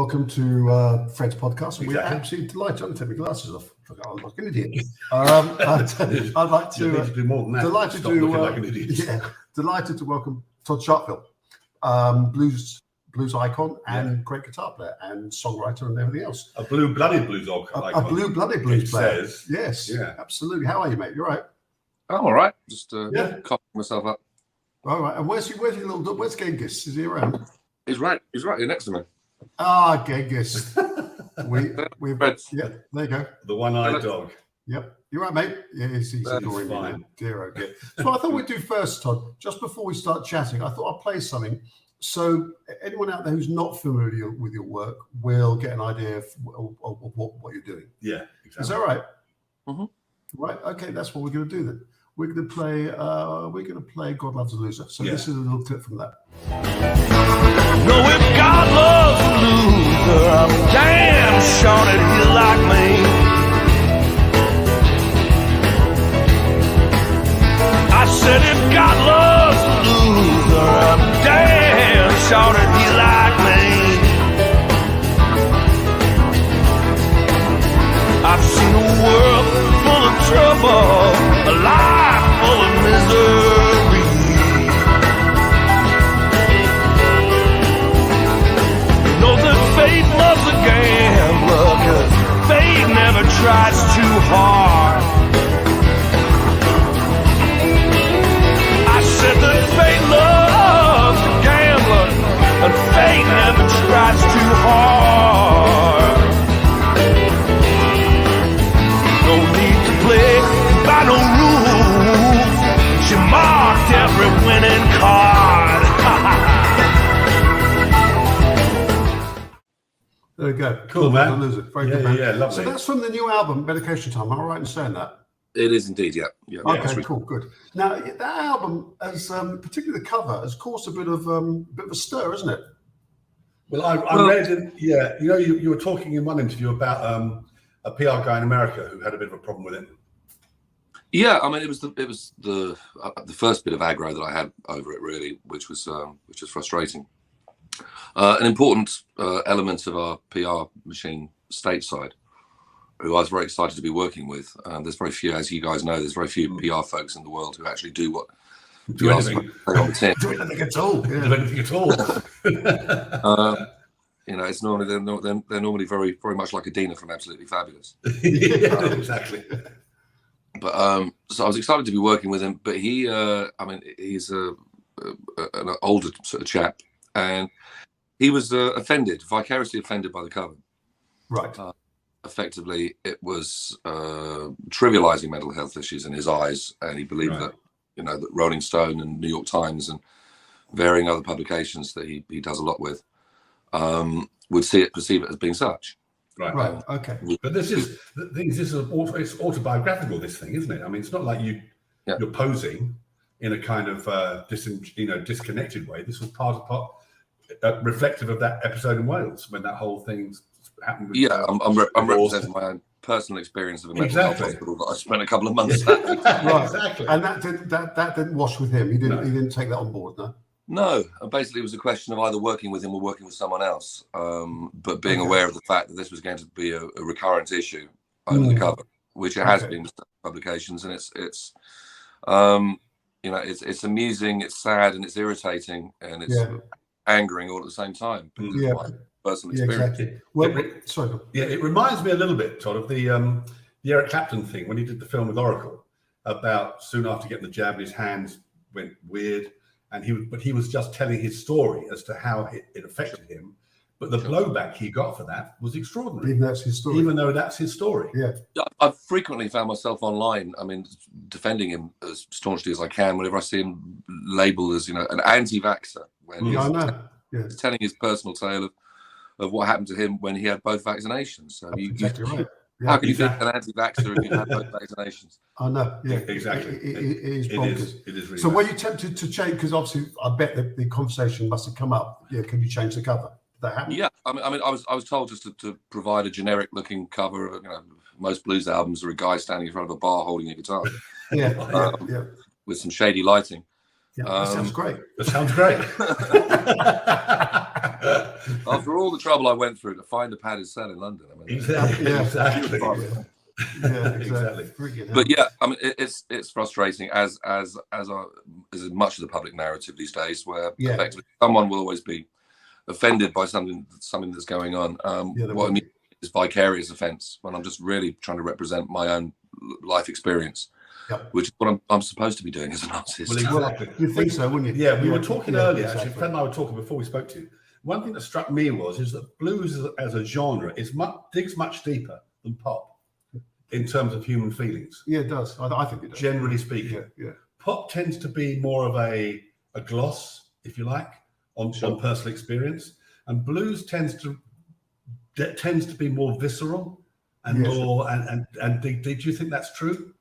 Welcome to Fred's podcast. We're absolutely delighted. I'm taking my glasses off. I'm like an idiot. I'd like to do more than that. Delighted to like an idiot. Yeah, delighted to welcome Todd Sharpville, blues icon and great guitar player and songwriter and everything else. A blue-blooded blues icon. A blue-blooded blues player. Says. Yes, yeah, absolutely. How are you, mate? You all right? I'm all right. Just coughing myself up. All right. And where's Genghis? Is he around? He's right here next to me. Ah, Genghis. We've yeah, there you go. The one-eyed dog. Yep. You're right, mate. Yeah, he's adoring me now. Dear, oh dear. So what I thought we'd do first, Todd, just before we start chatting, I thought I'd play something. So anyone out there who's not familiar with your work will get an idea of what you're doing. Yeah, exactly. Is that right? Mm-hmm. Right. Okay, that's what we're going to do then. We're going to play God Loves a Loser. So this is a little clip from that. No, if God loves a loser, I'm damn sure that he'll like me. I said if God loves a loser, I'm damn sure that he'll like me. I've seen a world full of trouble, a life full of misery. Know that fate loves a gambler, 'cause fate never tries too hard. I said that fate loves a gambler, and fate never tries too hard. No need to play by no rules. She marked every winning card. There we go. Cool, man. Very good, man. Yeah, lovely. So that's from the new album, Medication Time. Am I right in saying that? It is indeed, yeah. Okay, cool, good. Now that album, has particularly the cover, has caused a bit of a stir, isn't it? Well, I read, you were talking in one interview about a PR guy in America who had a bit of a problem with it. Yeah, I mean, it was the first bit of aggro that I had over it, really, which was frustrating. An important element of our PR machine stateside, who I was very excited to be working with. There's very few, as you guys know, there's very few PR folks in the world who actually do what do anything. Do anything at all. Yeah. Do anything at all. It's normally they're normally very very much like Adina from Absolutely Fabulous. Yeah, exactly. But so I was excited to be working with him. But he's an older sort of chap, and he was vicariously offended by the cover. Right. Effectively, it was trivializing mental health issues in his eyes, and he believed that that Rolling Stone and New York Times and varying other publications that he does a lot with would perceive it as being such. Right. Okay. But it's autobiographical. This thing, isn't it? I mean, it's not like you're posing in a kind of disconnected way. This was part reflective of that episode in Wales when that whole thing happened. I'm representing my own personal experience of a mental health hospital that I spent a couple of months at. Right, exactly. And that didn't wash with him. He didn't take that on board, no. No, basically it was a question of either working with him or working with someone else. But being aware of the fact that this was going to be a recurrent issue over the cover, which it has been with publications, and it's amusing, it's sad, and it's irritating, and it's angering all at the same time. Personal experience. Exactly. Well, it reminds me a little bit, Todd, of the Eric Clapton thing when he did the film with Oracle about soon after getting the jab, his hands went weird, and he was just telling his story as to how it affected him. But the blowback he got for that was extraordinary. Even though that's his story. Yeah. I've frequently found myself online, defending him as staunchly as I can whenever I see him labelled as, an anti-vaxxer when he's telling his personal tale of what happened to him when he had both vaccinations. So exactly right. How can you be an anti-vaxxer if you had both vaccinations? I know. Yeah, exactly. It is bonkers. It is really so were you tempted to change? Because obviously, I bet the conversation must have come up. Yeah, can you change the cover? Did that happen? Yeah, I was told just to provide a generic-looking cover of most blues albums are a guy standing in front of a bar holding a guitar. With some shady lighting. Yeah, that sounds great. That sounds great. After all the trouble I went through to find a padded cell in London, I mean, Exactly. Exactly. But yeah, I mean, it's frustrating as much of the public narrative these days, where effectively someone will always be offended by something that's going on. What I mean is vicarious offence, when I'm just really trying to represent my own life experience, which is what I'm supposed to be doing as an artist. Well, exactly. You think so, wouldn't you? Yeah, we were talking earlier. Exactly. Actually, Fred and I were talking before we spoke to you. One thing that struck me is that blues as a genre digs much deeper than pop in terms of human feelings. Yeah, it does. I think it does. Generally speaking, pop tends to be more of a gloss, if you like, on personal experience, and blues tends to be more visceral and more. And did you think that's true?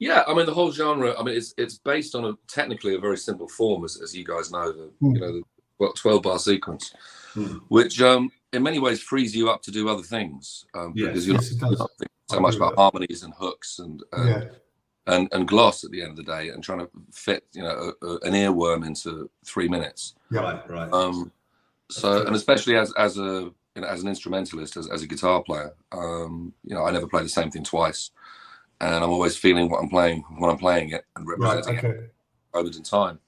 Yeah, I mean the whole genre. I mean it's based on technically a very simple form, as you guys know, the 12-bar sequence, which in many ways frees you up to do other things, because you're not thinking so much about harmonies and hooks and gloss at the end of the day, and trying to fit an earworm into 3 minutes. Right. So, and especially as an instrumentalist, as a guitar player, I never play the same thing twice, and I'm always feeling what I'm playing when I'm playing it and representing it moments in time.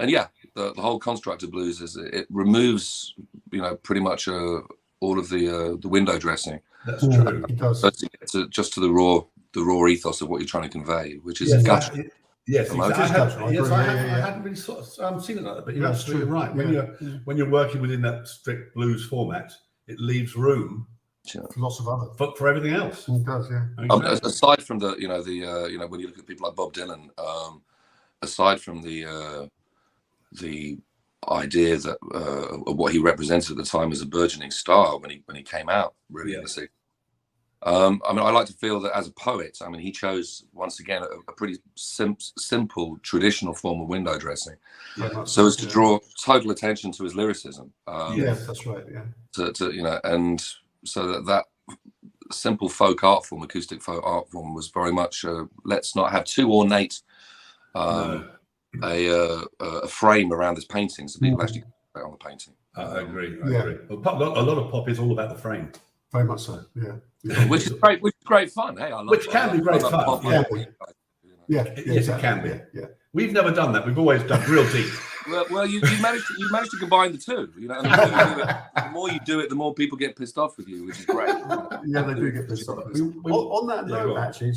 And yeah, the whole construct of blues is it removes, pretty much all of the window dressing. That's true. It does. To get to the raw ethos of what you're trying to convey, which is gushing. Yes, exactly. I hadn't really sort of seen it like that, but you're absolutely right. When you're working within that strict blues format, it leaves room for lots of other for everything else. It does, yeah. Exactly. Aside from when you look at people like Bob Dylan, aside from the idea that of what he represented at the time as a burgeoning star when he came out really in the 60s. I mean, I like to feel that as a poet, I mean, he chose once again a pretty simple traditional form of window dressing, so as to draw total attention to his lyricism. Yes, that's right. Yeah. And so that simple folk art form, acoustic folk art form, was very much let's not have too ornate a frame around this painting, so people actually on the painting. I agree. A lot of pop is all about the frame. Very much so. Yeah. Which is great fun. Hey, I love which can be great fun. Yes, it can be. Yeah. We've never done that. We've always done real deep. Well, you managed to combine the two. And the more you do it, the more people get pissed off with you, which is great. Yeah, they do get pissed off. On that note, actually,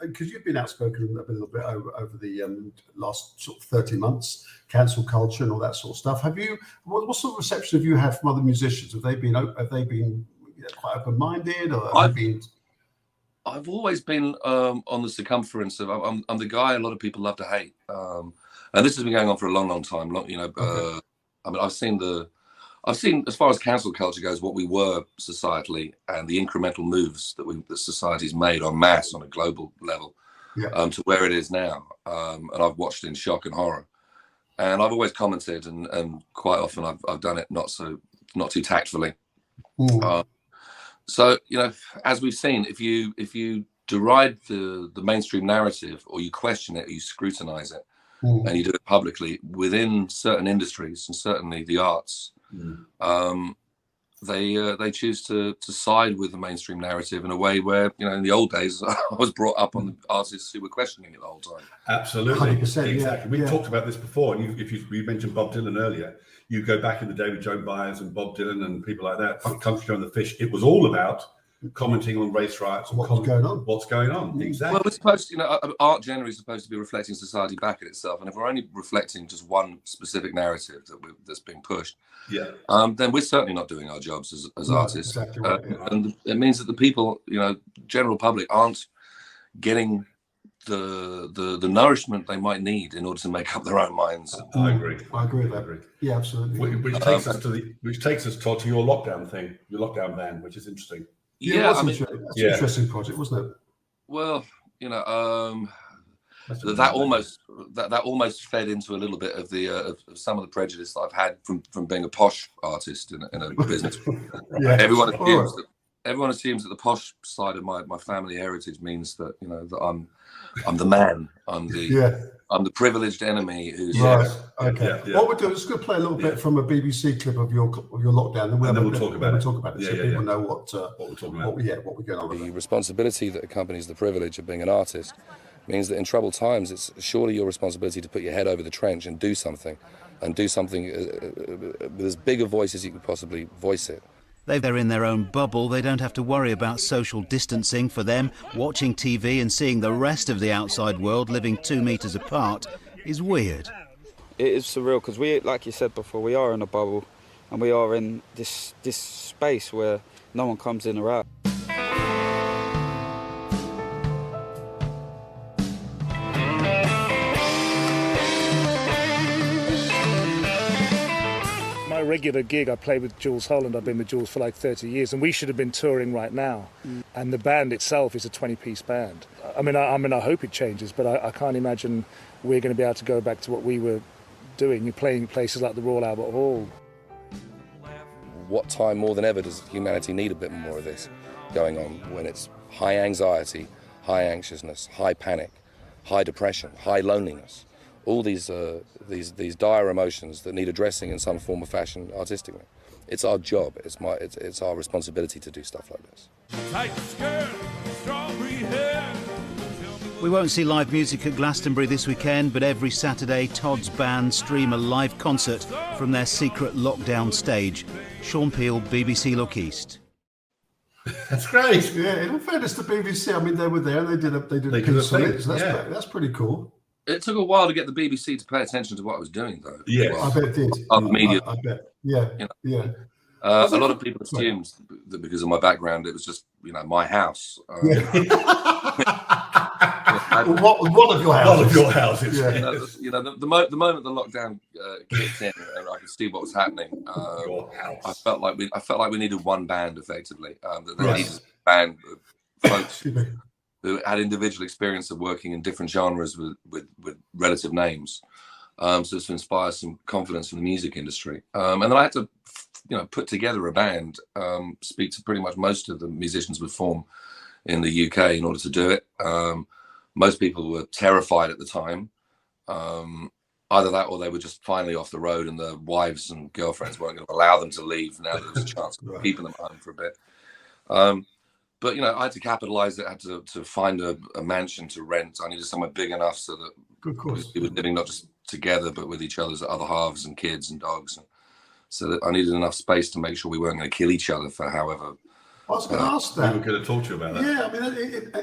because you've been outspoken a little bit over the last sort of 30 months, cancel culture and all that sort of stuff. What sort of reception have you had from other musicians? Have they been quite open-minded, or I've always been on the circumference of I'm the guy a lot of people love to hate, and this has been going on for a long time. I mean, I've seen as far as cancel culture goes, what we were societally and the incremental moves that society's made en masse on a global level to where it is now. And I've watched in shock and horror. And I've always commented, and quite often I've done it not too tactfully. So as we've seen, if you deride the mainstream narrative, or you question it, or you scrutinize it, and you do it publicly within certain industries, and certainly the arts, they choose to side with the mainstream narrative in a way where, in the old days, I was brought up on the artists who were questioning it the whole time. Absolutely. 100%, exactly. We talked about this before. And if you mentioned Bob Dylan earlier, you go back in the day with Joe Byers and Bob Dylan and people like that, Country Joe and the Fish, it was all about commenting on race riots and what's going on. Exactly. Well, we're supposed art generally is supposed to be reflecting society back at itself, and if we're only reflecting just one specific narrative that's being pushed, then we're certainly not doing our jobs as artists. Exactly right, and it means that the people, general public, aren't getting the nourishment they might need in order to make up their own minds. I agree with that. Yeah, absolutely. Which takes us to your lockdown thing, your lockdown band, which is interesting. Yeah, that's an interesting project, wasn't it? Well, that almost fed into a little bit of of some of the prejudice that I've had from being a posh artist in a business. Everyone assumes that everyone assumes that the posh side of my family heritage means that, you know, that I'm the man. I'm the privileged enemy who's right. Okay. What we'll do is going to play a little bit from a BBC clip of your lockdown, and then we'll talk about it. So people know what we're talking about. What we're going on. The responsibility that accompanies the privilege of being an artist means that in troubled times, it's surely your responsibility to put your head over the trench and do something with as big a voice as you could possibly voice it. They're in their own bubble. They don't have to worry about social distancing. For them, watching TV and seeing the rest of the outside world living 2 meters apart is weird. It is surreal because we, like you said before, we are in a bubble and we are in this space where no one comes in or out. My regular gig, I play with Jules Holland. I've been with Jules for like 30 years, and we should have been touring right now. And the band itself is a 20-piece band. I mean, I hope it changes, but I can't imagine we're going to be able to go back to what we were doing. You're playing places like the Royal Albert Hall. What time more than ever does humanity need a bit more of this going on, when it's high anxiety, high anxiousness, high panic, high depression, high loneliness? All these dire emotions that need addressing in some form or fashion artistically. It's our job. It's our responsibility to do stuff like this. Tight skirt, strawberry hair. We won't see live music at Glastonbury this weekend, but every Saturday Todd's band stream a live concert from their secret lockdown stage. Sean Peel, BBC Look East. That's great. Yeah, in all fairness to BBC, I mean, they were there and they did a piece on it. So that's pretty cool. It took a while to get the BBC to pay attention to what I was doing, though. Yeah, I bet it did. Other media. I bet. Yeah, you know. Yeah. A lot of people assumed that because of my background, it was just, you know, my house. One of your houses. One of your houses. Yeah. You know, the moment the lockdown kicked in and I could see what was happening, I felt like we needed one band effectively. That they needed a band of folks who had individual experience of working in different genres with relative names, so to inspire some confidence in the music industry. And then I had to, you know, put together a band, speak to pretty much most of the musicians with form in the UK in order to do it. Most people were terrified at the time. Either that or they were just finally off the road and their wives and girlfriends weren't going to allow them to leave. Now there was a chance of keeping them home for a bit. But, you know, I had to capitalise it. I had to find a mansion to rent. I needed somewhere big enough so that we were living not just together, but with each other's other halves and kids and dogs. And so that I needed enough space to make sure we weren't going to kill each other for however. I was going to ask that. We were going to talk to you about that. Yeah,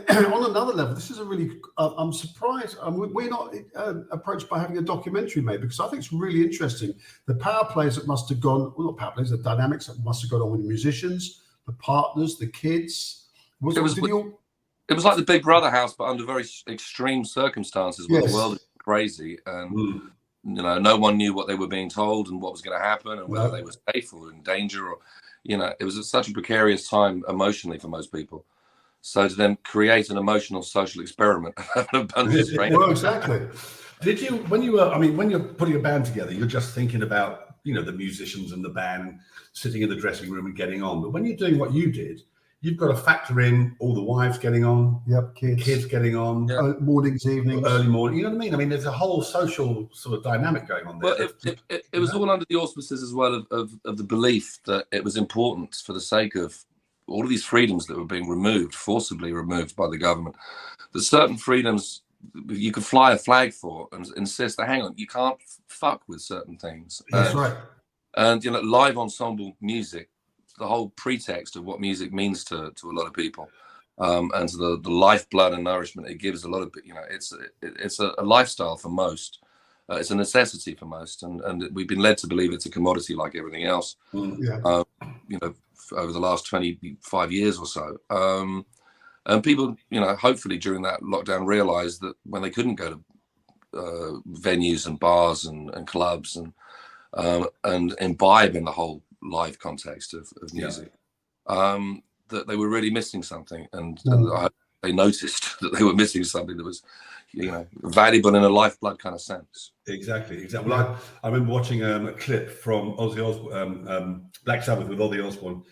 I mean, on another level, this is a really. I'm surprised we're not approached by having a documentary made, because I think it's really interesting. The power plays that must have gone, well, not power plays, the dynamics that must have gone on with the musicians, the partners, the kids. It was like the Big Brother house, but under very extreme circumstances where the world is crazy and you know, no one knew what they were being told and what was going to happen and whether they were safe or in danger, or, you know, it was such a precarious time emotionally for most people. So to then create an emotional social experiment. Well, exactly. Did you, when you're putting a band together, you're just thinking about, you know, the musicians and the band sitting in the dressing room and getting on. But when you're doing what you did, you've got to factor in all the wives getting on, kids getting on, mornings, evenings, early morning. You know what I mean? I mean, there's a whole social sort of dynamic going on there. Well, it was all under the auspices as well of the belief that it was important, for the sake of all of these freedoms that were being removed, forcibly removed by the government, that certain freedoms you could fly a flag for and insist that, hang on, you can't fuck with certain things. That's right. And, you know, live ensemble music, the whole pretext of what music means to a lot of people, and to the lifeblood and nourishment it gives a lot of, you know, it's a lifestyle for most. It's a necessity for most, and we've been led to believe it's a commodity like everything else. You know, over the last 25 years or so, and people, you know, hopefully during that lockdown realised that when they couldn't go to venues and bars and clubs and imbibe in the whole live context of music, that they were really missing something, and I hope they noticed that they were missing something that was, valuable in a lifeblood kind of sense. Exactly. Well, I remember watching a clip from Ozzy Osbourne, Black Sabbath with Ozzy Osbourne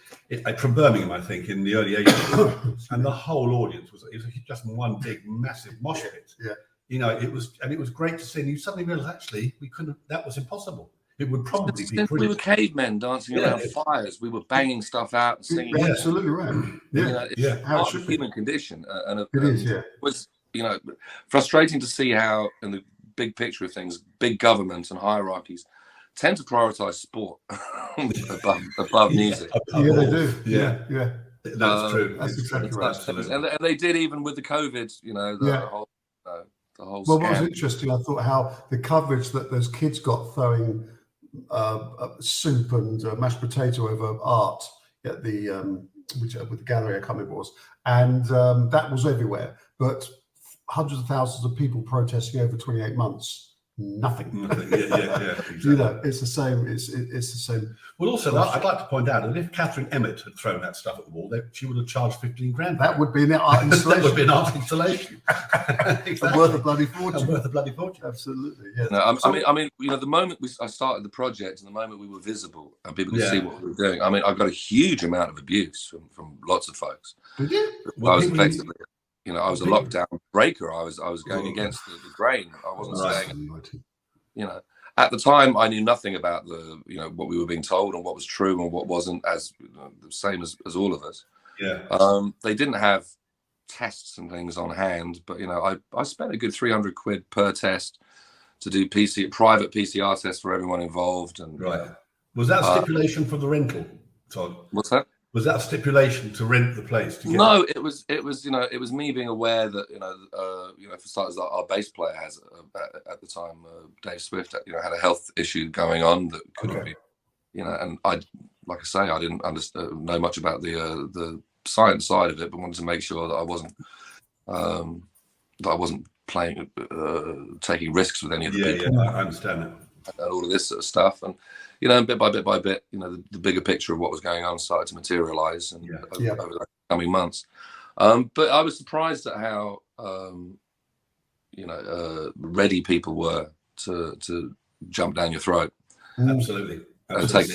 from Birmingham, I think, in the early 80s, and the whole audience was just one big, massive mosh pit. Yeah. It was great to see. And you suddenly realised actually we couldn't. That was impossible. It would probably be. We were cavemen dancing around fires. We were banging stuff out and singing. Yeah, absolutely right. Yeah, it's part of the human condition, it is. Yeah, it was frustrating to see how, in the big picture of things, big governments and hierarchies tend to prioritize sport above music. Yeah, they do. Yeah. That's true. That's exactly right. And they did even with the COVID. The whole. Well, what was interesting, I thought how the coverage that those kids got throwing soup and mashed potato over art at the with the gallery, I can't remember what it was, and that was everywhere. But hundreds of thousands of people protesting over 28 months. Nothing. Yeah, exactly. It's the same. It's the same. Well, also, I'd like to point out that if Catherine Emmett had thrown that stuff at the wall, she would have charged 15 grand. That would be an art installation. That would be an art installation. Exactly. Worth a bloody fortune. Worth a bloody fortune. Absolutely. Yeah. No, I mean, the moment I started the project and the moment we were visible and people could see what we were doing, I mean, I got a huge amount of abuse from lots of folks. Did you? I was effectively. I was a lockdown breaker. I was going against the grain. I wasn't saying, at the time I knew nothing about what we were being told and what was true and what wasn't, as the same as all of us. Yeah. They didn't have tests and things on hand, but I spent a good 300 quid per test to do private PCR tests for everyone involved. And was that a stipulation for the rental, Todd? What's that? Was that a stipulation to rent the place? No, it was me being aware that for starters, our bass player has at the time, Dave Swift, had a health issue going on that could have been, and I didn't know much about the science side of it, but wanted to make sure that I wasn't playing, taking risks with any of the people. Yeah, I understand that. And all of this sort of stuff, and bit by bit, the bigger picture of what was going on started to materialize, and over the coming months. But I was surprised at how ready people were to jump down your throat. Absolutely. And take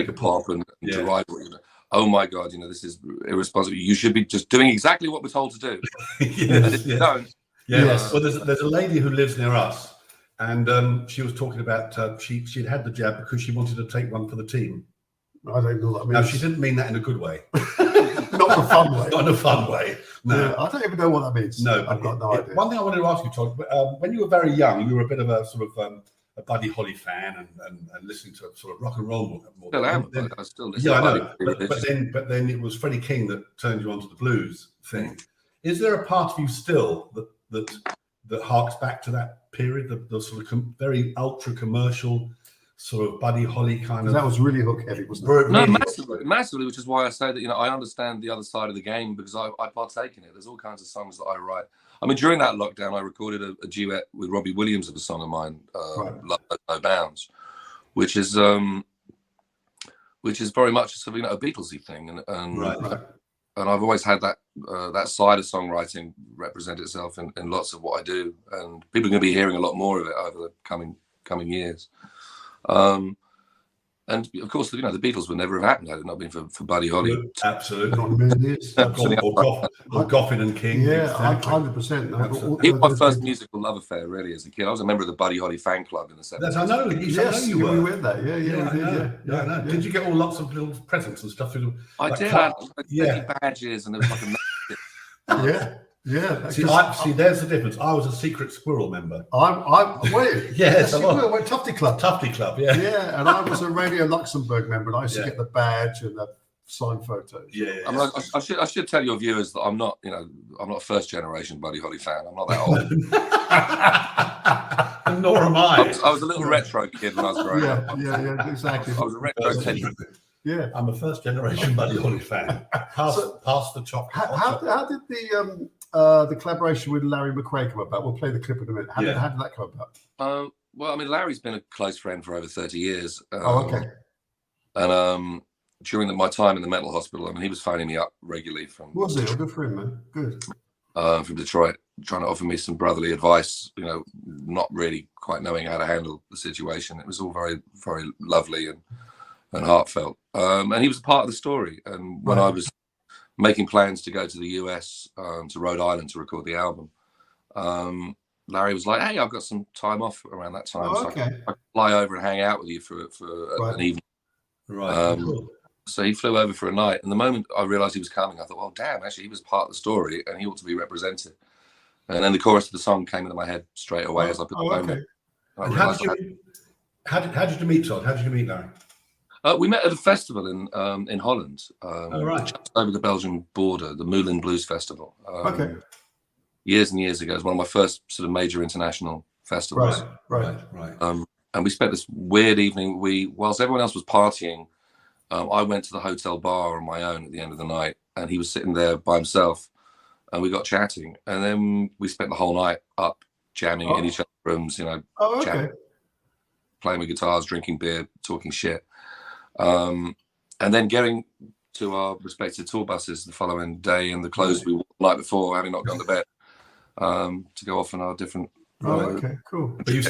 a pop and deride what oh my God, this is irresponsible. You should be just doing exactly what we're told to do. Yes. Don't. Yes. Well, there's a lady who lives near us. And she was talking about she'd had the jab because she wanted to take one for the team. I don't know what that means. Now, she didn't mean that in a good way. Not in a fun way. Not in a fun way. No. Yeah, I don't even know what that means. No, I've got no idea. One thing I wanted to ask you, Todd, when you were very young, you were a bit of a sort of a Buddy Holly fan and listening to sort of rock and roll more. Still am. I still listen. Yeah, I know. But then it was Freddie King that turned you onto the blues thing. Is there a part of you still that harks back to that period, the sort of very ultra commercial sort of Buddy Holly kind of? That was really hook heavy, wasn't it? No, massively, which is why I say that I understand the other side of the game because I partake in it. There's all kinds of songs that I write. I mean, during that lockdown, I recorded a duet with Robbie Williams of a song of mine, "Love Knows No Bounds," which is very much sort of a Beatlesy thing, and I've always had that side of songwriting represent itself in lots of what I do, and people are going to be hearing a lot more of it over the coming years. And of course, the Beatles would never have happened had it not been for Buddy Holly. Absolutely. Or Goffin and King. Yeah, 100%. He was my first musical love affair, really, as a kid. I was a member of the Buddy Holly fan club in the 70s. I know. Yes, you were. We went that. Yeah. Did you get all lots of little presents and stuff? I did. I had badges and there was like a Yeah. See, there's the difference. I was a secret squirrel member. Yes, Tufty Club. Yeah. Yeah, and I was a Radio Luxembourg member, and I used to get the badge and the signed photos. Yeah. I should tell your viewers that I'm not a first generation Buddy Holly fan. I'm not that old. Nor am I. I was a little retro kid when I was growing up. Yeah, exactly. I was a retro kid. Yeah, I'm a first generation Buddy Holly fan. Pass the chocolate. How did the collaboration with Larry McCray come about? We'll play the clip in a minute. How did that come about? Well, I mean, Larry's been a close friend for over 30 years. Okay. And during my time in the mental hospital, I mean, he was phoning me up regularly from. Was he? Good for him, man. Good. from Detroit, trying to offer me some brotherly advice, you know, not really quite knowing how to handle the situation. It was all very, very lovely and heartfelt. And he was a part of the story. And when I was making plans to go to the US, to Rhode Island to record the album, Larry was like, "Hey, I've got some time off around that time, so I can fly over and hang out with you for an evening." Right. Cool. So he flew over for a night, and the moment I realised he was coming, I thought, "Well, damn! Actually, he was part of the story, and he ought to be represented." And then the chorus of the song came into my head straight away as I put the phone in. And how did you meet Todd? How did you meet Larry? We met at a festival in Holland, just over the Belgian border, the Moulin Blues Festival. Years and years ago, it was one of my first sort of major international festivals. Right. And we spent this weird evening. Whilst everyone else was partying, I went to the hotel bar on my own at the end of the night, and he was sitting there by himself, and we got chatting, and then we spent the whole night up jamming in each other's rooms, you know, playing with guitars, drinking beer, talking shit, and then getting to our respective tour buses the following day in the clothes we wore the night before, having not gone to bed, to go off on our different. Cool. But you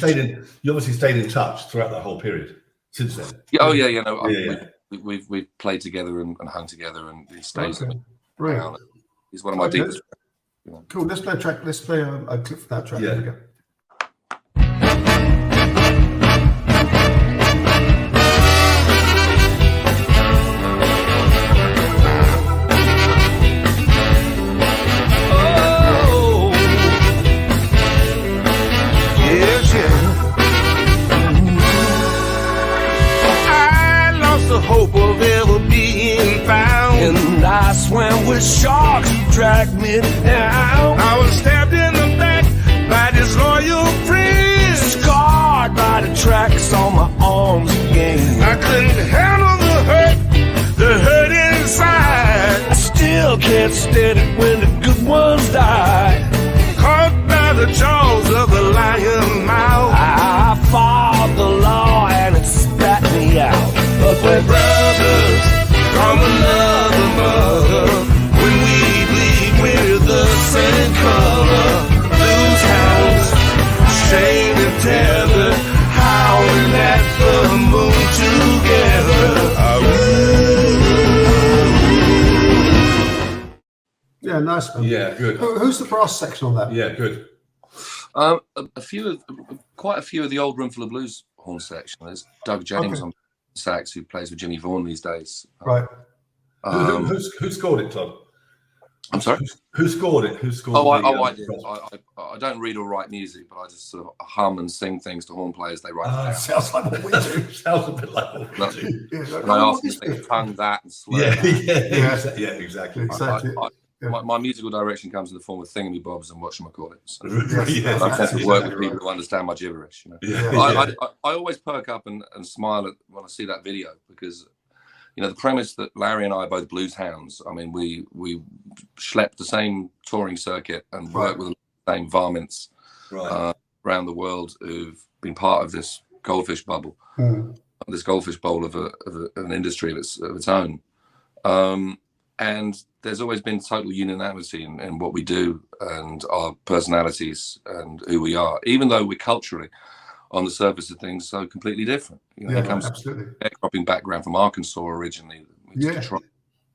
obviously stayed in touch throughout that whole period since then. We've played together and hung together, and he stays with me. Brilliant. He's one of my deepest. Cool. Let's play a track. Let's play a clip from that track. Here we go. Hope of ever being found, and I swam with sharks who dragged me down. I was stabbed in the back by disloyal friends, scarred by the tracks on my arms again. I couldn't handle the hurt inside. I still can't stand it when the good ones die. Caught by the jaws of the lion mouth, I fought the law and it spat me out. But we're brothers from another mother. When we bleed, we're the same color. Blues hounds, chained and tethered, howling at the moon together. Yeah, nice man. Yeah, good. Who's the brass section on that? Yeah, good. Quite a few of the old Roomful of Blues horn section. There's Doug James on sax, who plays with Jimmy Vaughan these days. Right. Who scored it, Todd? I'm sorry? Who scored it? Who scored I did. I don't read or write music, but I just sort of hum and sing things to horn players. They write it down. Sounds like what we do. Sounds a bit like what we do. And I ask them to tongue that and slur exactly. My musical direction comes in the form of thingamybobs and whatchamacallits. I tend to work with people who understand my gibberish. You know? I always perk up and smile when I see that video, because you know the premise that Larry and I are both blues hounds. I mean, we schlepped the same touring circuit and worked with the same varmints around the world who've been part of this goldfish bubble, this goldfish bowl of an industry of its own. And there's always been total unanimity in what we do and our personalities and who we are, even though we're culturally, on the surface of things, so completely different. You know, he comes from a sharecropping background from Arkansas originally. Detroit.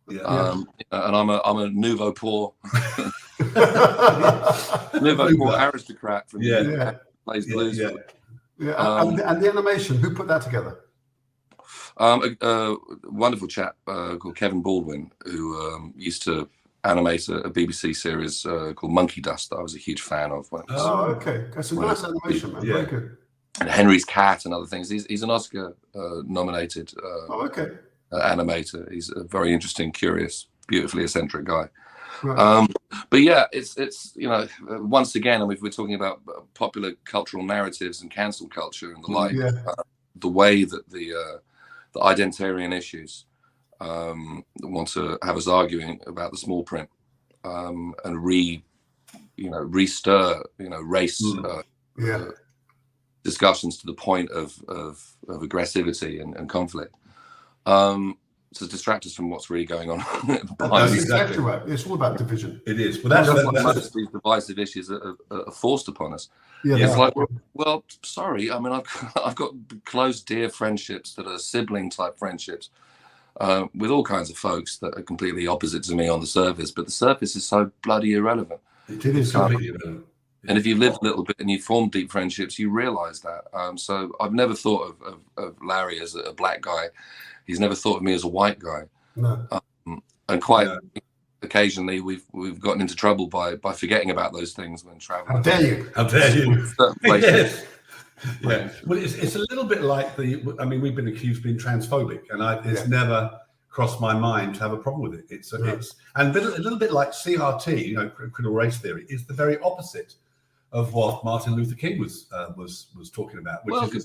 And I'm a nouveau poor, aristocrat from plays blues. And the animation, who put that together? A wonderful chap called Kevin Baldwin, who used to animate a BBC series called Monkey Dust that I was a huge fan of. When it was, that's a nice animation, man. Very good. And Henry's Cat and other things. He's an Oscar nominated animator. He's a very interesting, curious, beautifully eccentric guy. But yeah, it's you know, once again, and if we're talking about popular cultural narratives and cancel culture and the like, the way that the identitarian issues want to have us arguing about the small print and restir race discussions to the point of aggressivity and conflict. to distract us from what's really going on. That's exactly right. It's all about division. It is. But that's like most of these divisive issues are forced upon us. Yeah, it's like, well, sorry. I mean, I've got close, dear friendships that are sibling type friendships with all kinds of folks that are completely opposite to me on the surface. But the surface is so bloody irrelevant. It is completely irrelevant. And if you live a little bit and you form deep friendships, you realise that. So I've never thought of Larry as a black guy. He's never thought of me as a white guy. No. And quite occasionally we've gotten into trouble by forgetting about those things when traveling. How dare you? How dare you? Yes. Yeah. Well, it's a little bit like we've been accused of being transphobic, and it's never crossed my mind to have a problem with it. It's a little bit like CRT, critical race theory, is the very opposite of what Martin Luther King was talking about, which is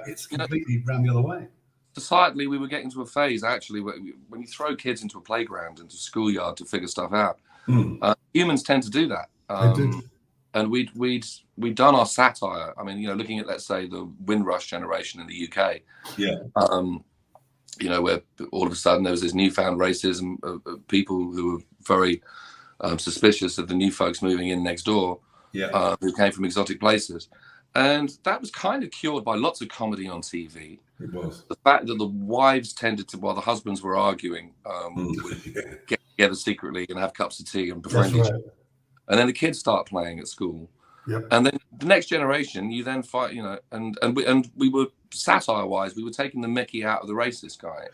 it's completely round the other way. Societally, we were getting to a phase actually when you throw kids into a playground, into a schoolyard to figure stuff out. Humans tend to do that. They do. And we'd done our satire. I mean, looking at, let's say, the Windrush generation in the UK. Yeah. Where all of a sudden there was this newfound racism of people who were very suspicious of the new folks moving in next door. Yeah. Who came from exotic places. And that was kind of cured by lots of comedy on TV. It was. The fact that the wives tended to, while the husbands were arguing, would get together secretly and have cups of tea and befriend each other. And then the kids start playing at school. Yep. And then the next generation, you then fight, and we were satire-wise, we were taking the mickey out of the racist guy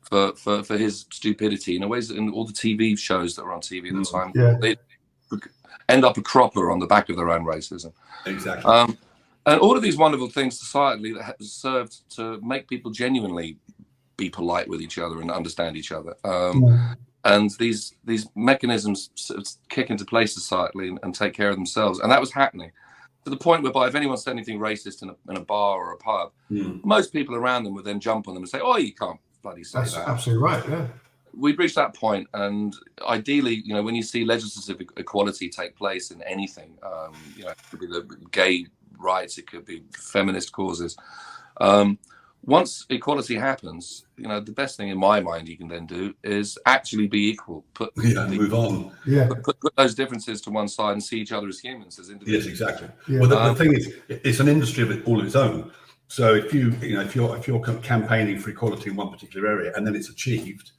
for his stupidity. In ways, in all the TV shows that were on TV at the time, they end up a cropper on the back of their own racism. Exactly. And all of these wonderful things societally that have served to make people genuinely be polite with each other and understand each other. And these mechanisms sort of kick into place societally and take care of themselves. And that was happening to the point whereby if anyone said anything racist in a bar or a pub, most people around them would then jump on them and say, "Oh, you can't bloody say that." That's absolutely right, yeah. We've reached that point, and ideally, when you see legislative equality take place in anything, it could be the gay rights, it could be feminist causes. Once equality happens, the best thing in my mind you can then do is actually be equal. Move on. Yeah. Put those differences to one side and see each other as humans, as individuals. Yes, exactly. Yeah. Well, the thing is, it's an industry of all of its own. So if you're campaigning for equality in one particular area and then it's achieved,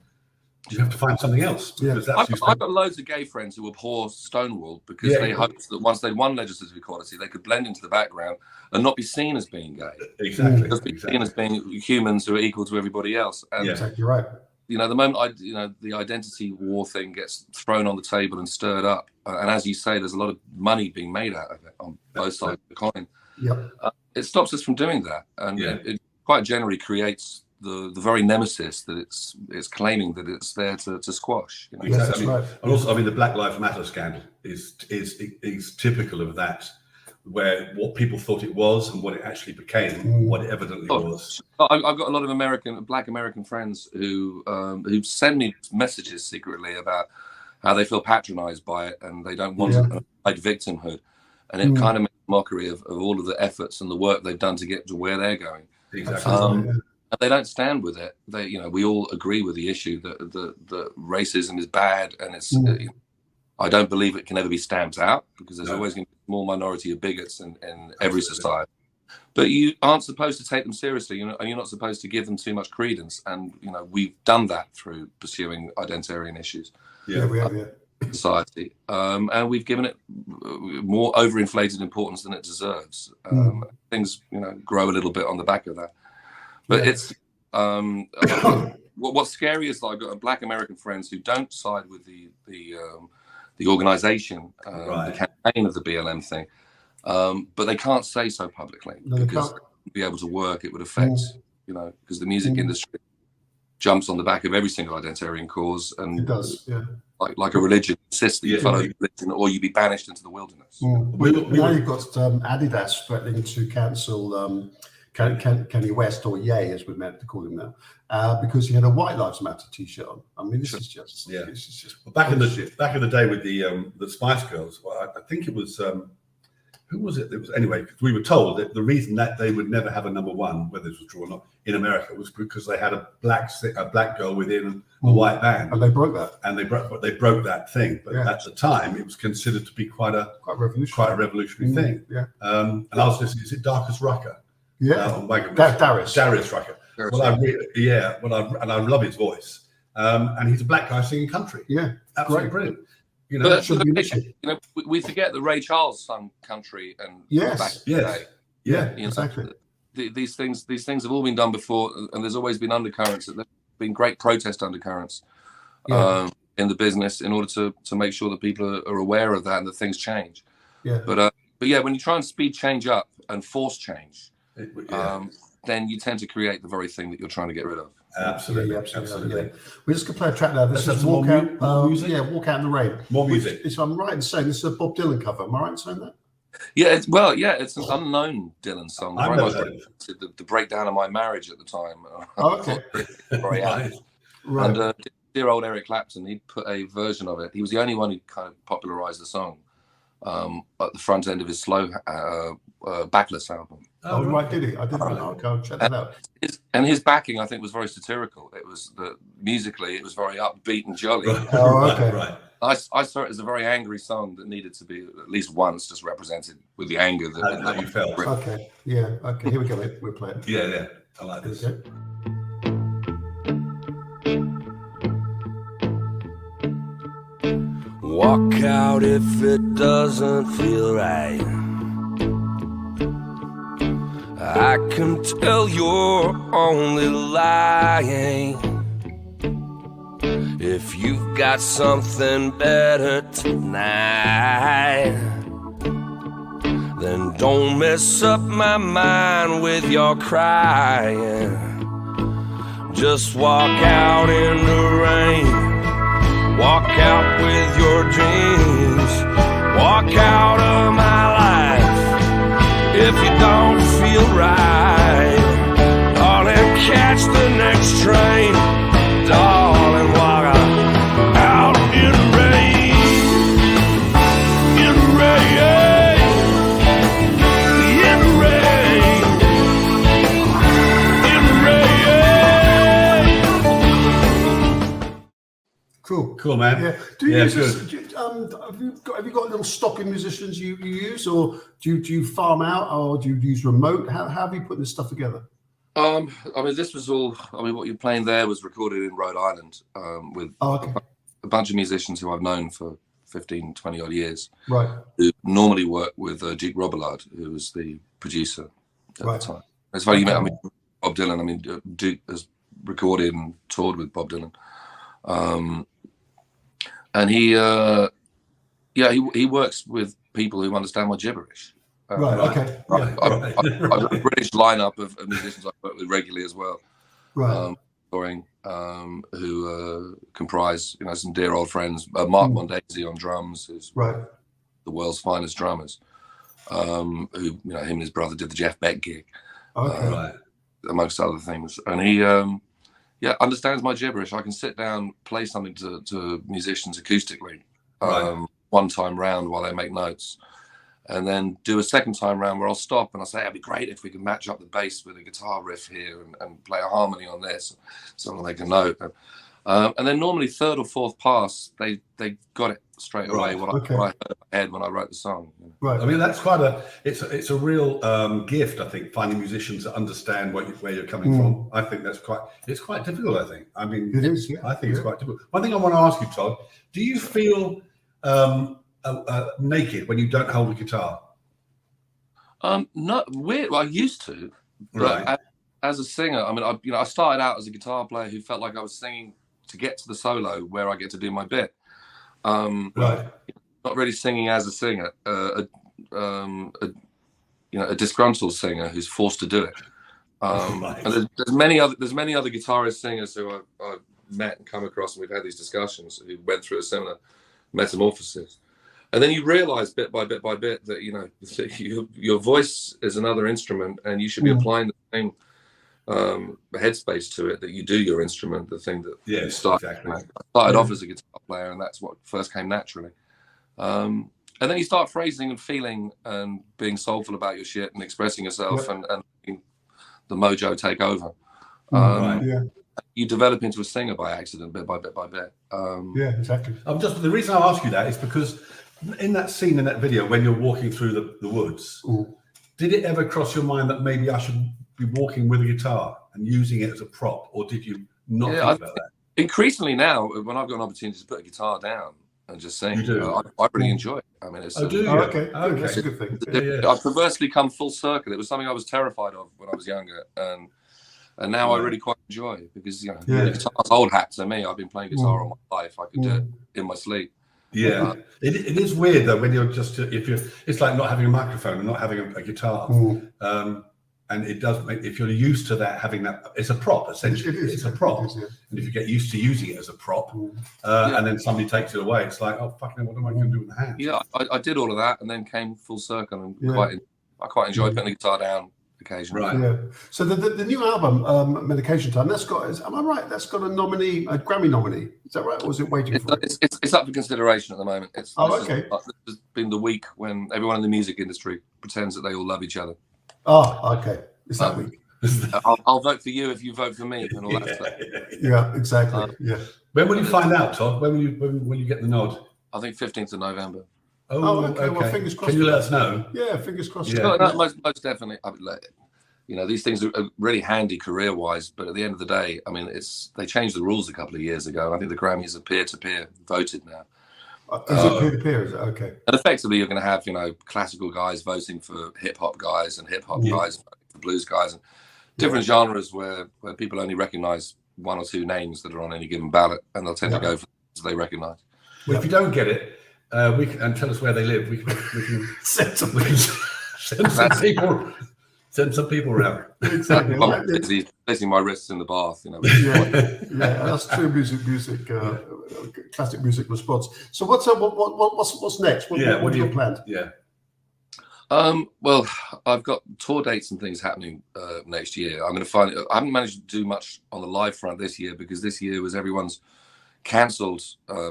you have to find something else. I've got loads of gay friends who abhor Stonewall because they hoped that once they won legislative equality, they could blend into the background and not be seen as being gay. Exactly. Just be seen as being humans who are equal to everybody else. And, exactly right. The moment the identity war thing gets thrown on the table and stirred up, and as you say, there's a lot of money being made out of it on both sides of the coin. Yep. It stops us from doing that, and it quite generally creates the very nemesis that it's claiming that it's there to squash. Exactly. Right. And also, the Black Lives Matter scandal is typical of that, where what people thought it was and what it actually became, what it evidently was. I've got a lot of Black American friends who send me messages secretly about how they feel patronized by it and they don't want to like victimhood, and it kind of makes a mockery of all of the efforts and the work they've done to get to where they're going. Exactly. And they don't stand with it. We all agree with the issue that racism is bad, and it's. I don't believe it can ever be stamped out because there's always going to be a small minority of bigots in every society. But you aren't supposed to take them seriously, and you're not supposed to give them too much credence. And we've done that through pursuing identitarian issues. Yeah, we have. Yeah. Society, and we've given it more overinflated importance than it deserves. Things, grow a little bit on the back of that. But it's what's scary is I've got Black American friends who don't side with the organization, the campaign of the BLM thing, but they can't say so publicly because they wouldn't be able to work. It would affect, because the music industry jumps on the back of every single identitarian cause, and it does, like a religion insists that you follow religion, or you be banished into the wilderness. Now you've got Adidas threatening to cancel. Kanye West, or Ye, as we're meant to call him now, because he had a White Lives Matter T-shirt on. This is just Well, back in the day with the Spice Girls, I think it was who was it? Anyway, we were told that the reason that they would never have a number one, whether this was true or not, in America was because they had a black girl within a white band, and they broke that. And they broke that thing. But at the time, it was considered to be quite a revolutionary thing. Yeah. And I was listening. Is it Darkest Rucker? Yeah. Darius Rucker. Well, I love his voice. And he's a black guy singing country. Yeah. Absolutely brilliant. You know, but, we forget that Ray Charles sung country and back in the day. Yeah, exactly. These things have all been done before, and there's always been undercurrents. There's been great protest undercurrents in the business in order to make sure that people are aware of that and that things change. Yeah. But when you try and speed change up and force change, then you tend to create the very thing that you're trying to get rid of. Absolutely. We're just gonna play a track now. This is Walk Out. Walk Out in the Rain. More music. If I'm right in saying this is a Bob Dylan cover. Am I right in saying that? Yeah, it's an unknown Dylan song. Very much the breakdown of my marriage at the time. Okay. Right. And dear old Eric Clapton, he put a version of it. He was the only one who kind of popularized the song at the front end of his slow Backless album. Oh, right, did he? I didn't know. Okay, I'll check that out. His backing, I think, was very satirical. It was musically, it was very upbeat and jolly. Oh, okay. Right. I saw it as a very angry song that needed to be at least once just represented with the anger that you felt. Okay, yeah, okay. Here we go. We'll play it. Yeah. I like this. Okay. Walk out if it doesn't feel right. I can tell you're only lying. If you've got something better tonight, then don't mess up my mind with your crying. Just walk out in the rain. Walk out with your dreams. Walk out of my life if you don't feel right. Darling, catch the next train. Darling, walk out in the rain. In the rain. In the rain. In the rain. Cool, man. Yeah. Do you have you got little stocking musicians you use, or do you farm out, or do you use remote? How have you put this stuff together? I mean, this was all. I mean, what you're playing there was recorded in Rhode Island with a bunch of musicians who I've known for 15, 20 odd years. Right. Who normally work with Duke Robillard, who was the producer at the time. It's funny you met Bob Dylan. I mean, Duke has recorded and toured with Bob Dylan. And he works with people who understand my gibberish. Right. Okay. I've got a British lineup of musicians I work with regularly as well. Right. Touring, who comprise some dear old friends. Mark Mondesi on drums, who's the world's finest drummers. Who him and his brother did the Jeff Beck gig, amongst other things. And he understands my gibberish. I can sit down, play something to musicians acoustically one time round while they make notes, and then do a second time round where I'll stop and I'll say, it'd be great if we could match up the bass with a guitar riff here and play a harmony on this, so they'll make a note. And then normally third or fourth pass, they got it straight away what I heard in my head when I wrote the song. Right. I mean, that's it's a real gift, I think, finding musicians that understand where you're coming from. I think it's quite difficult, I think. I mean, it is. Yeah. I think it's quite difficult. One thing I want to ask you, Todd, do you feel naked when you don't hold a guitar? Not weird. Well, I used to, but as a singer, I mean, I started out as a guitar player who felt like I was singing to get to the solo where I get to do my bit. Not really singing as a singer, a disgruntled singer who's forced to do it. And there's many other guitarist singers who I've met and come across, and we've had these discussions, who went through a similar metamorphosis. And then you realize bit by bit that your voice is another instrument, and you should be applying the same headspace to it that you do your instrument, the thing that you start. Exactly. I started off as a guitar player, and that's what first came naturally. and then you start phrasing and feeling and being soulful about your shit and expressing yourself, and the mojo take over. You develop into a singer by accident, bit by bit by bit. Yeah, exactly. The reason I ask you that is because in that scene in that video when you're walking through the woods, did it ever cross your mind that maybe I should be walking with a guitar and using it as a prop, or did you not think about that? Increasingly now, when I've got an opportunity to put a guitar down and just sing, I really enjoy it. I mean, it's okay. That's a good thing. I've perversely come full circle. It was something I was terrified of when I was younger, and now I really quite enjoy it because the guitar's old hat to me. I've been playing guitar all my life. I could do it in my sleep. Yeah, it is weird though when you're just it's like not having a microphone and not having a guitar. And it does make, if you're used to that, having that, it's a prop essentially. It's a prop, and if you get used to using it as a prop, and then somebody takes it away, it's like, oh fucking, what am I going to do with the hands? Yeah, I did all of that, and then came full circle, and I quite enjoy putting the guitar down occasionally. Right. Yeah. So the new album, Medication Time, that's got, am I right? That's got a Grammy nominee. Is that right? Or is it waiting for it? It's up for consideration at the moment. Okay. This has been the week when everyone in the music industry pretends that they all love each other. Oh, okay. It's that week. I'll vote for you if you vote for me, and all that stuff. Yeah, exactly. When will you find out, Todd? When will you get the nod? I think 15th of November. Oh, okay. Well, fingers crossed. Can you let us know? Yeah, fingers crossed. Yeah. No, most definitely. These things are really handy career-wise, but at the end of the day, I mean, they changed the rules a couple of years ago, and I think the Grammys are peer-to-peer voted now. Is it peer-to-peer? Is it okay? And effectively, you're going to have classical guys voting for hip-hop guys and hip-hop guys voting for blues guys, and different genres where people only recognise one or two names that are on any given ballot, and they'll tend to go for things they recognise. Well, if you don't get it, and tell us where they live, we can send some people. Send some people around. Exactly. I'm busy placing my wrists in the bath, that's true music, classic music response. So what's next? What do you plan? Yeah. Well, I've got tour dates and things happening next year. I'm going to I haven't managed to do much on the live front this year because this year was everyone's cancelled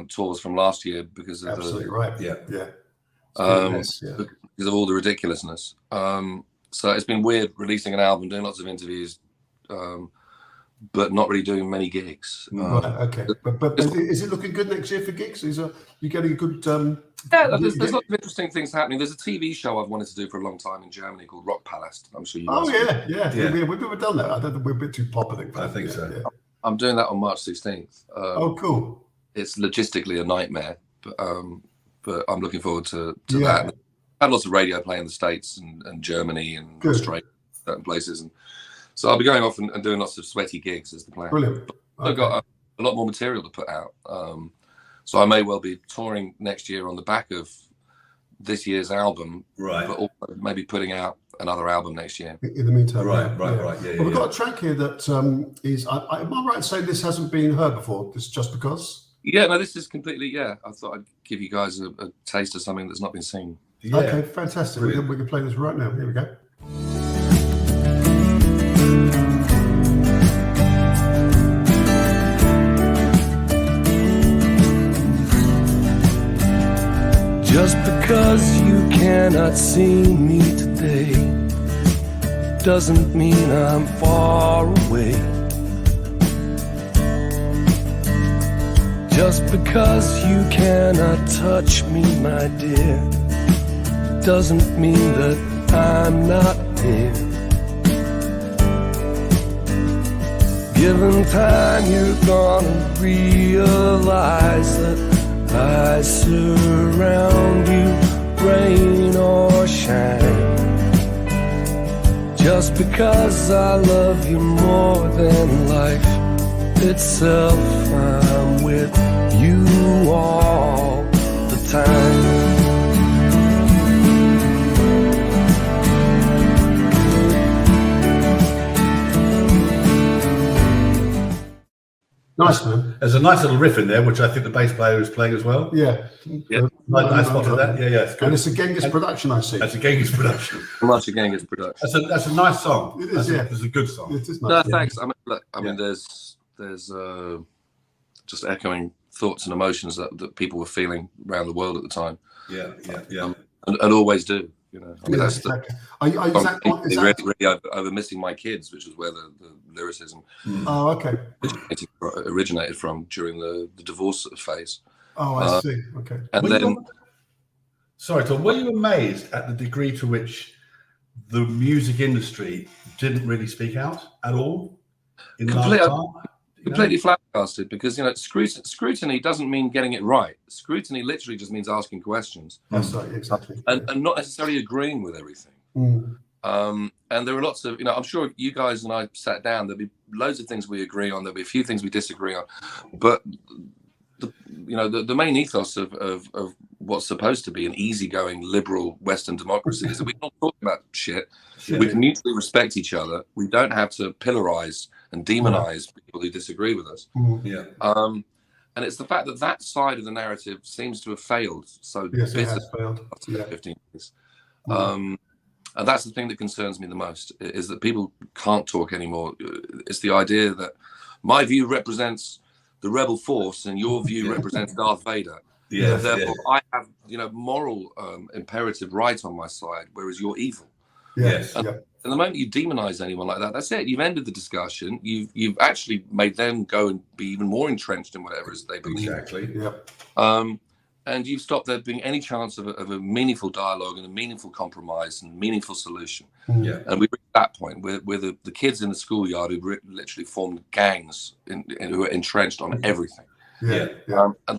tours from last year because of because of all the ridiculousness. So it's been weird releasing an album, doing lots of interviews, but not really doing many gigs. Okay. But is it looking good next year for gigs? You getting a good? There's lots of interesting things happening. There's a TV show I've wanted to do for a long time in Germany called Rock Palace. I'm sure you. We've never done that. I don't think we're a bit too popular. I think so. Yeah. I'm doing that on March 16th. Cool. It's logistically a nightmare, but I'm looking forward to that. I had lots of radio play in the States and Germany and Australia, certain places, and so I'll be going off and doing lots of sweaty gigs as the plan. Brilliant. I've got a lot more material to put out, so I may well be touring next year on the back of this year's album, right? But also maybe putting out another album next year. In the meantime, right. Yeah. We've got a track here that is. Am I right in saying this hasn't been heard before? This Just Because? Yeah, no, this is completely. Yeah, I thought I'd give you guys a taste of something that's not been seen. Yeah. Okay, fantastic. We can play this right now. Here we go. Just because you cannot see me today doesn't mean I'm far away. Just because you cannot touch me, my dear, doesn't mean that I'm not here. Given time, you're gonna realize that I surround you, rain or shine. Just because I love you more than life itself, I'm with you all the time. Nice, man. There's a nice little riff in there, which I think the bass player is playing as well. Yeah. I spotted that. Yeah, it's good. And it's a Genghis production, I see. That's a Genghis production. Much a Genghis production. That's a nice song. It is, It's a good song. It is nice. No, thanks. I mean, there's just echoing thoughts and emotions that people were feeling around the world at the time. And always do. You know, I mean, that's exactly. really over missing my kids, which is where the lyricism originated from during the divorce phase. Oh, I see. Okay. And then, sorry, Tom, were you amazed at the degree to which the music industry didn't really speak out at all? Completely flabbergasted, because, you know, scrutiny doesn't mean getting it right. Scrutiny literally just means asking questions. That's right, exactly. And not necessarily agreeing with everything. And there were lots of, you know, I'm sure you guys and I sat down, there'll be loads of things we agree on, there'll be a few things we disagree on, but the main ethos of what's supposed to be an easygoing liberal Western democracy is that we don't talk about shit. We can mutually respect each other. We don't have to pillarize and demonize people who disagree with us. And it's the fact that that side of the narrative seems to have failed. So yes, it has failed. 15 years. And that's the thing that concerns me the most, is that people can't talk anymore. It's the idea that my view represents the rebel force and your view represents Darth Vader. Therefore, I have, you know, moral imperative right on my side, whereas you're evil. And the moment you demonize anyone like that, that's it. You've ended the discussion. You've actually made them go and be even more entrenched in whatever it is they believe. Exactly. And you've stopped there being any chance of a meaningful dialogue and a meaningful compromise and meaningful solution. And we reached that point where the kids in the schoolyard who literally formed gangs who are entrenched on everything. And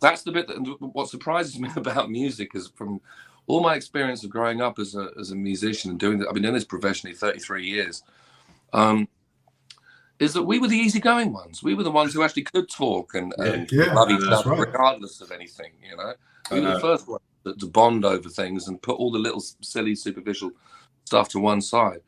that's the bit what surprises me about music is, from all my experience of growing up as a musician and doing that, I've been doing this professionally 33 years, is that we were the easygoing ones. We were the ones who actually could talk and love each other regardless of anything, you know. We were the first ones to bond over things and put all the little silly, superficial stuff to one side,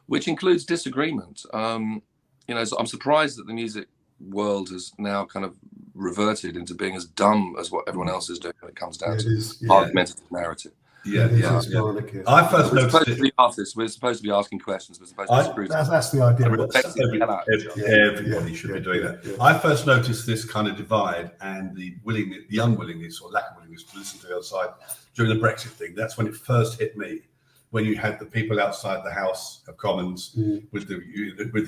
which includes disagreement. You know, so I'm surprised that the music world has now kind of reverted into being as dumb as what everyone else is doing when it comes down to argumentative narrative. I first noticed it. We're supposed to be asking questions. We're supposed to be that's the idea. Everybody should be doing that. I first noticed this kind of divide and the unwillingness or lack of willingness to listen to the other side during the Brexit thing. That's when it first hit me. When you had the people outside the House of Commons with the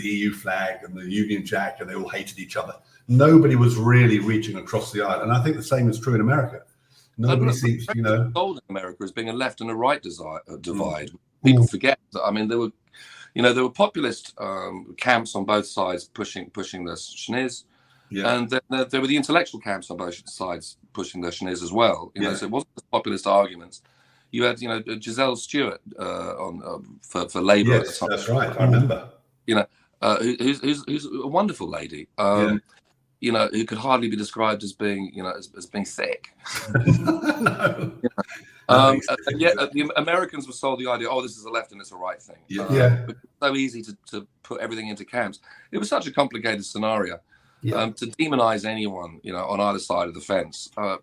EU flag and the Union Jack, and they all hated each other. Nobody was really reaching across the aisle, and I think the same is true in America. Nobody seems, you know. Gold in America as being a left and a right divide. People forget that. I mean, there were populist camps on both sides pushing the schniz, and then there were the intellectual camps on both sides pushing the schniz as well. You know, so it wasn't just populist arguments. You had, you know, Giselle Stewart for Labour at the time. That's right. I remember. You know, who's a wonderful lady. You know, who could hardly be described as being, you know, as being thick. No. The Americans were sold the idea, oh, this is a left and it's a right thing. It's so easy to put everything into camps. It was such a complicated scenario. To demonize anyone, you know, on either side of the fence. I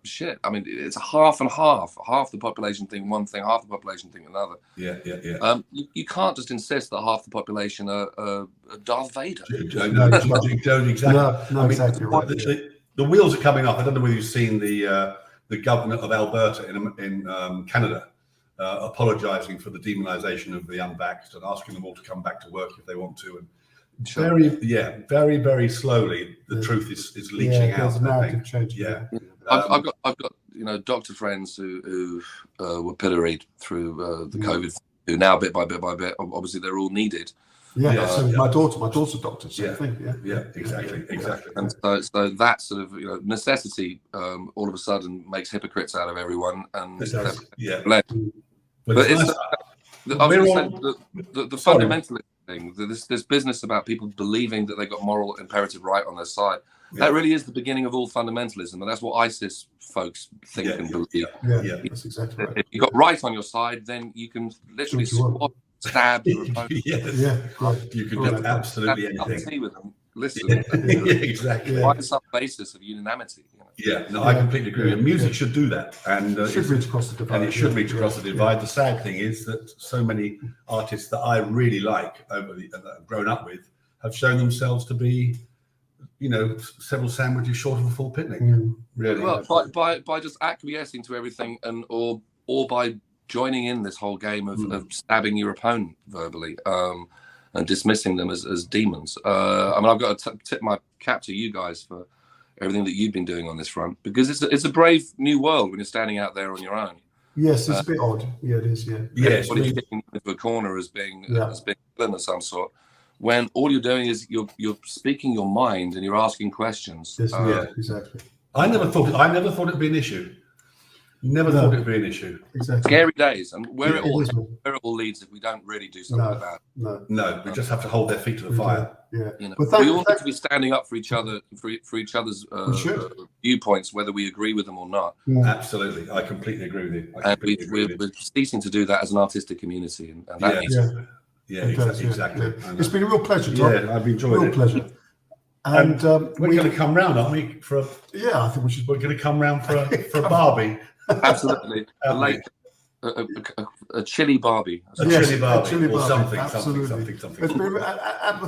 mean, it's a half and half. Half the population think one thing, half the population think another. You can't just insist that half the population are Darth Vader. No, exactly. Right. The wheels are coming off. I don't know whether you've seen the governor of Alberta in Canada apologizing for the demonization of the unvaxxed and asking them all to come back to work if they want to. And very, very slowly the truth is leaching out. There's narrative change. I've got you know, doctor friends who were pilloried through the COVID, who now bit by bit, obviously they're all needed. So my daughter's a doctor. Same thing. Exactly. And so that sort of, you know, necessity all of a sudden makes hypocrites out of everyone. And but it's the fundamentalist thing, this business about people believing that they've got moral imperative right on their side. That really is the beginning of all fundamentalism, and that's what ISIS folks think and believe. That's exactly right. If you've got right on your side, then you can literally stab your opponent. You can do absolutely anything. With them. Listen, exactly. Why some basis of unanimity? You know? I completely agree. And music should do that, and it should reach across the divide. And it should reach across the divide. The sad thing is that so many artists that I really like, that I've grown up with, have shown themselves to be, you know, several sandwiches short of a full picnic. Really. Well, by just acquiescing to everything or or by joining in this whole game of stabbing your opponent verbally and dismissing them as demons. I mean, I've got to tip my cap to you guys for everything that you've been doing on this front, because it's a brave new world when you're standing out there on your own. Yes, it's a bit odd. Yeah, it is. Yeah. Yes. What are you taking into a corner as being a villain of some sort? When all you're doing is you're speaking your mind and you're asking questions. Yes, exactly. I never thought it'd be an issue. Never thought it'd be an issue. Exactly. Scary days, and where it all leads if we don't really do something about it. No, we just have to hold their feet to the fire. Yeah. You know, we all need to be standing up for each other, for each other's viewpoints, whether we agree with them or not. Yeah. Absolutely, I completely agree with you. We're ceasing to do that as an artistic community, and that needs to. Yeah, exactly. Yeah. It's been a real pleasure, Todd. Yeah, I've enjoyed it. Real pleasure. And we're going to come round, aren't we? I think we should. We're going to come round for a Barbie. Absolutely, a chili Barbie. A chili Barbie or something. Something.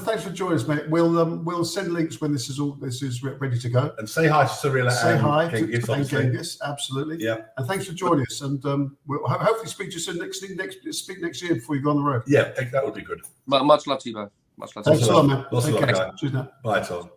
Thanks for joining us, mate. We'll send links when this is ready to go. And say hi to Cyrilla. Say hi to Genghis. Absolutely. Yeah. And thanks for joining us. And we'll hopefully speak to you soon next year before you go on the road. Yeah, that would be good. Much love to you both. Much love to you. Thanks a lot, man. Lots of love, guys. Cheers now. Bye, Todd.